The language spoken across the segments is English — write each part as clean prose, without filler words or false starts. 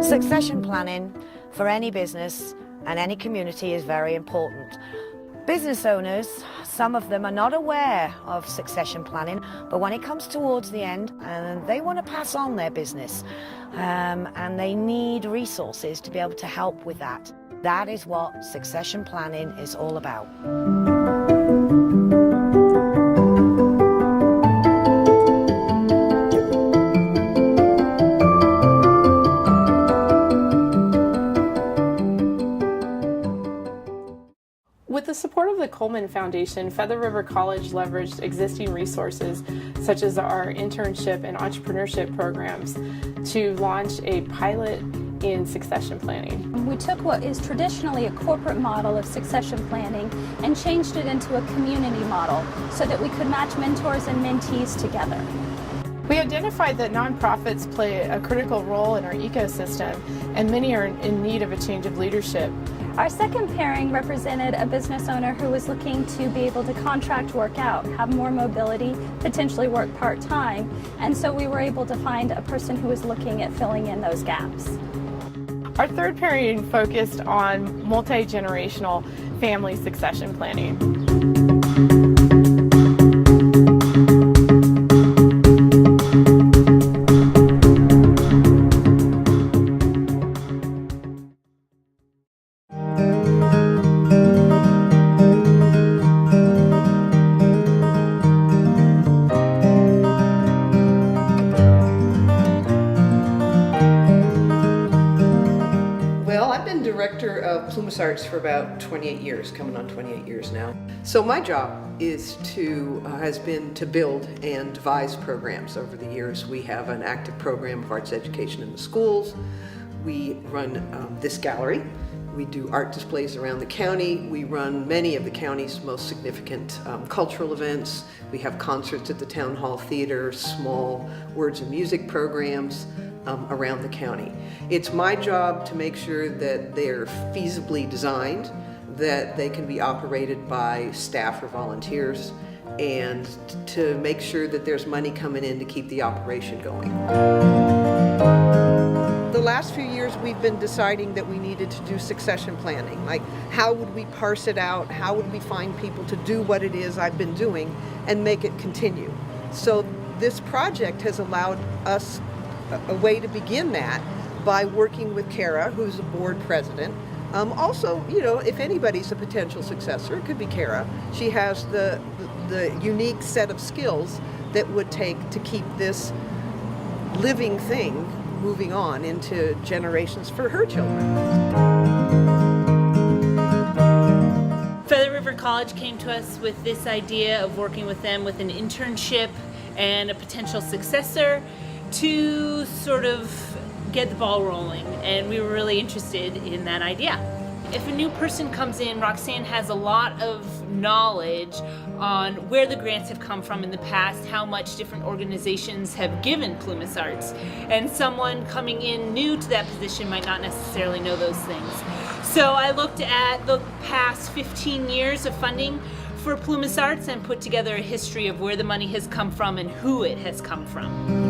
Succession planning for any business and any community is very important. Business owners, some of them are not aware of succession planning, but when it comes towards the end, they want to pass on their business, and they need resources to be able to help with that. That is what succession planning is all about. With the support of the Coleman Foundation, Feather River College leveraged existing resources such as our internship and entrepreneurship programs to launch a pilot in succession planning. We took what is traditionally a corporate model of succession planning and changed it into a community model so that we could match mentors and mentees together. We identified that nonprofits play a critical role in our ecosystem, and many are in need of a change of leadership. Our second pairing represented a business owner who was looking to be able to contract work out, have more mobility, potentially work part-time, and so we were able to find a person who was looking at filling in those gaps. Our third pairing focused on multi-generational family succession planning. Director of Plymouth Arts for about 28 years, coming on 28 years now. So my job has been to build and devise programs over the years. We have an active program of arts education in the schools. We run this gallery. We do art displays around the county. We run many of the county's most significant cultural events. We have concerts at the Town Hall Theater, small words and music programs around the county. It's my job to make sure that they're feasibly designed, that they can be operated by staff or volunteers, and to make sure that there's money coming in to keep the operation going. The last few years we've been deciding that we needed to do succession planning. Like, how would we parse it out? How would we find people to do what it is I've been doing and make it continue? So this project has allowed us a way to begin that by working with Kara, who's the board president. Also, you know, if anybody's a potential successor, it could be Kara. She has the unique set of skills that would take to keep this living thing moving on into generations for her children. Feather River College came to us with this idea of working with them with an internship and a potential successor to sort of get the ball rolling, and we were really interested in that idea. If a new person comes in, Roxanne has a lot of knowledge on where the grants have come from in the past, how much different organizations have given Plymouth Arts, and someone coming in new to that position might not necessarily know those things. So I looked at the past 15 years of funding for Plymouth Arts and put together a history of where the money has come from and who it has come from.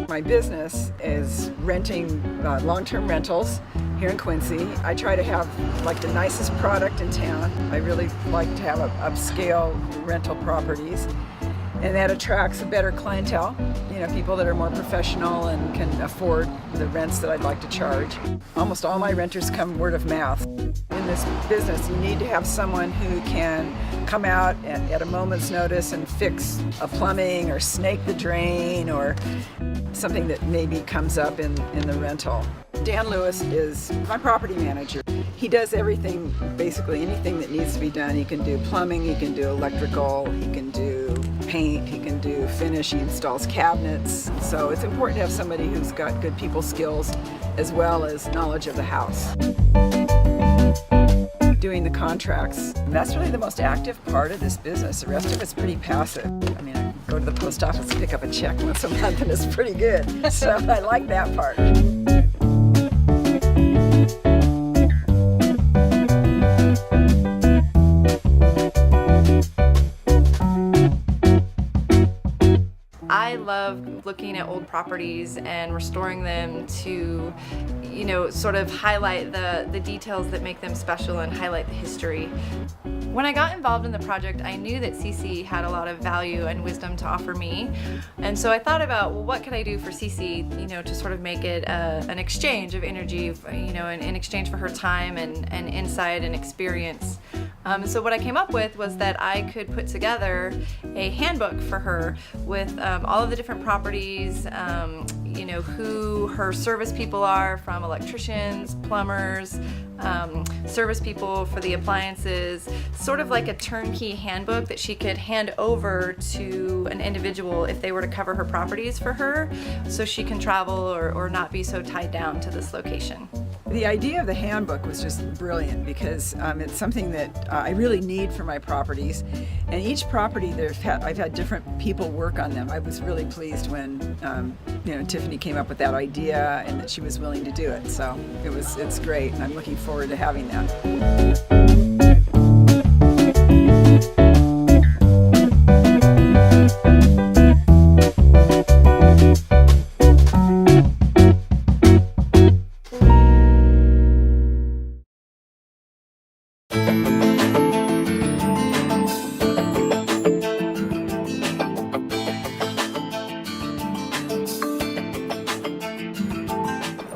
My business is renting long-term rentals here in Quincy. I try to have like the nicest product in town. I really like to have upscale rental properties, and that attracts a better clientele. You know, people that are more professional and can afford the rents that I'd like to charge. Almost all my renters come word of mouth. In this business, you need to have someone who can come out at a moment's notice and fix a plumbing or snake the drain or something that maybe comes up in the rental. Dan Lewis is my property manager. He does everything, basically anything that needs to be done. He can do plumbing, he can do electrical, he can do paint, he can do finish, he installs cabinets. So it's important to have somebody who's got good people skills as well as knowledge of the house. Doing the contracts, that's really the most active part of this business. The rest of it's pretty passive. I mean, I go to the post office and pick up a check once a month and it's pretty good. So I like that part. I love looking at old properties and restoring them to, sort of highlight the details that make them special and highlight the history. When I got involved in the project, I knew that CC had a lot of value and wisdom to offer me. And so I thought about, well, what could I do for CC, to sort of make it an exchange of energy, in exchange for her time and insight and experience. So what I came up with was that I could put together a handbook for her with all of the different properties, who her service people are, from electricians, plumbers, service people for the appliances, sort of like a turnkey handbook that she could hand over to an individual if they were to cover her properties for her, so she can travel or not be so tied down to this location. The idea of the handbook was just brilliant because it's something that I really need for my properties. And each property, I've had different people work on them. I was really pleased when Tiffany came up with that idea and that she was willing to do it. So it's great, and I'm looking forward to having that.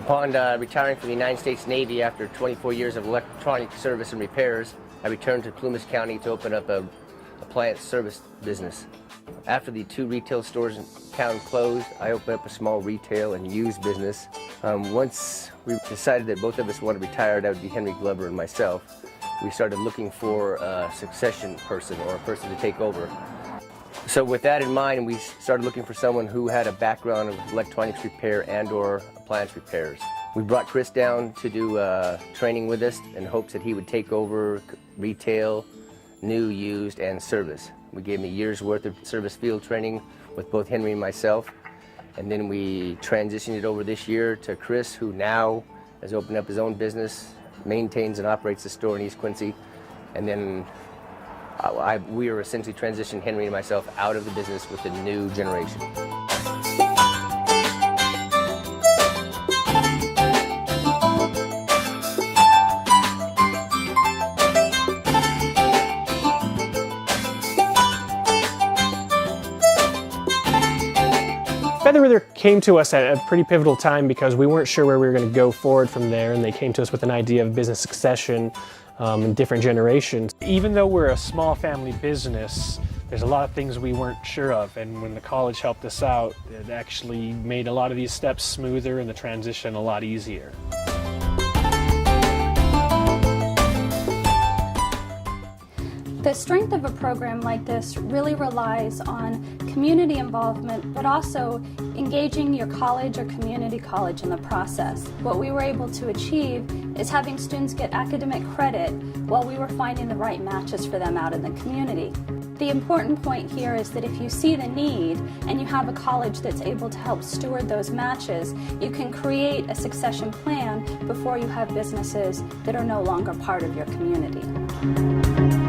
Upon retiring from the United States Navy after 24 years of electronic service and repairs, I returned to Plymouth County to open up a Appliance Service business. After the 2 retail stores in town closed, I opened up a small retail and used business. Once we decided that both of us wanted to retire, that would be Henry Glover and myself, we started looking for a succession person or a person to take over. So with that in mind, we started looking for someone who had a background of electronics repair and/or appliance repairs. We brought Chris down to do training with us in hopes that he would take over retail, new, used, and service. We gave him a year's worth of service field training with both Henry and myself, and then we transitioned it over this year to Chris, who now has opened up his own business, maintains and operates the store in East Quincy, and then we are essentially transitioning Henry and myself out of the business with the new generation. Feather River came to us at a pretty pivotal time because we weren't sure where we were going to go forward from there, and they came to us with an idea of business succession in different generations. Even though we're a small family business, there's a lot of things we weren't sure of, and when the college helped us out, it actually made a lot of these steps smoother and the transition a lot easier. The strength of a program like this really relies on community involvement, but also engaging your college or community college in the process. What we were able to achieve is having students get academic credit while we were finding the right matches for them out in the community. The important point here is that if you see the need and you have a college that's able to help steward those matches, you can create a succession plan before you have businesses that are no longer part of your community.